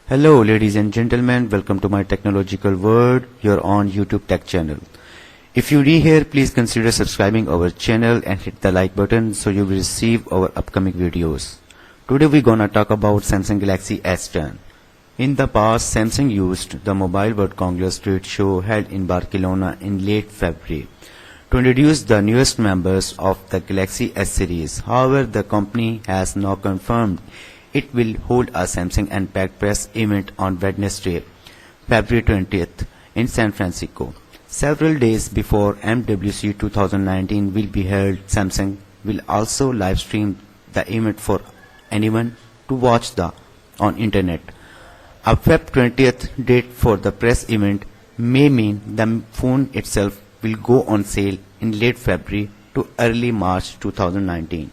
Hello ladies and gentlemen, welcome to my technological world, your own YouTube tech channel. If you're new here, please consider subscribing our channel and hit the like button so you will receive our upcoming videos. Today we're gonna talk about Samsung Galaxy S10. In the past, Samsung used the Mobile World Congress trade show held in Barcelona in late February to introduce the newest members of the Galaxy S series. However, the company has now confirmed it will hold a Samsung Unpacked press event on Wednesday, February 20th in San Francisco. Several days before MWC 2019 will be held, Samsung will also live stream the event for anyone to watch on internet. A Feb 20th date for the press event may mean the phone itself will go on sale in late February to early March 2019.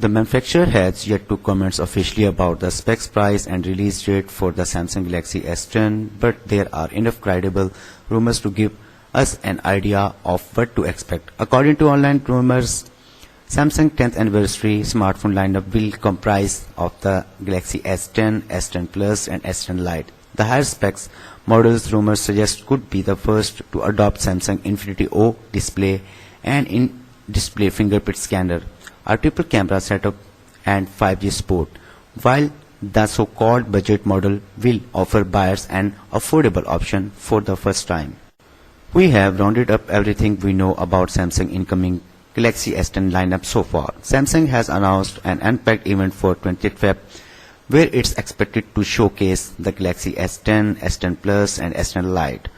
The manufacturer has yet to comment officially about the specs, price and release date for the Samsung Galaxy S10, but there are enough credible rumors to give us an idea of what to expect. According to online rumors, Samsung 10th anniversary smartphone lineup will comprise of the Galaxy S10, S10 Plus and S10 Lite. The higher specs models rumors suggest could be the first to adopt Samsung Infinity O display and in-display fingerprint scanner, a triple camera setup and 5G support, while the so-called budget model will offer buyers an affordable option for the first time. We have rounded up everything we know about Samsung incoming Galaxy S10 lineup so far. Samsung has announced an Unpacked event for 20th Feb where it's expected to showcase the Galaxy S10, S10 Plus and S10 Lite.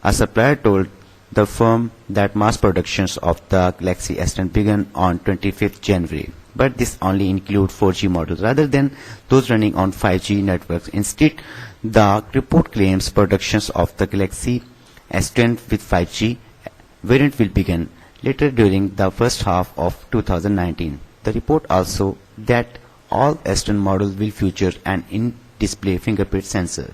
A supplier told the firm that mass productions of the Galaxy S10 began on 25th January, but this only includes 4G models rather than those running on 5G networks. Instead, the report claims productions of the Galaxy S10 with 5G variant will begin later during the first half of 2019. The report also that all S10 models will feature an in-display fingerprint sensor.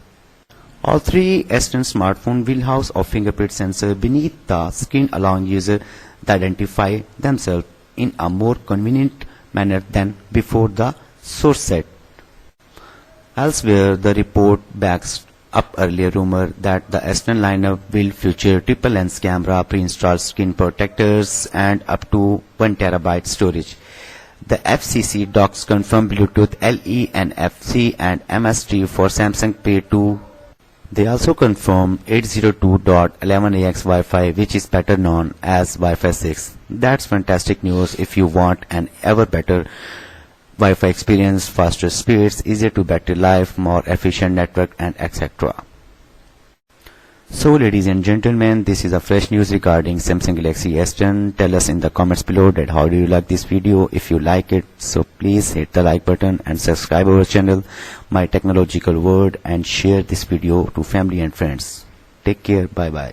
All three S10 smartphones will house a fingerprint sensor beneath the screen, allowing users to identify themselves in a more convenient manner than before, the source said. Elsewhere, the report backs up earlier rumor that the S10 lineup will feature triple lens camera, pre-installed screen protectors, and up to 1 TB storage. The FCC docs confirm Bluetooth LE, NFC, and MST for Samsung Pay 2. They also confirm 802.11ax Wi-Fi, which is better known as Wi-Fi 6. That's fantastic news if you want an ever better Wi-Fi experience, faster speeds, easier to battery life, more efficient network and etc. So ladies and gentlemen, this is a fresh news regarding Samsung Galaxy S10. Tell us in the comments below that how do you like this video. If you like it, so please hit the like button and subscribe our channel, My Technological World, and share this video to family and friends. Take care. Bye bye.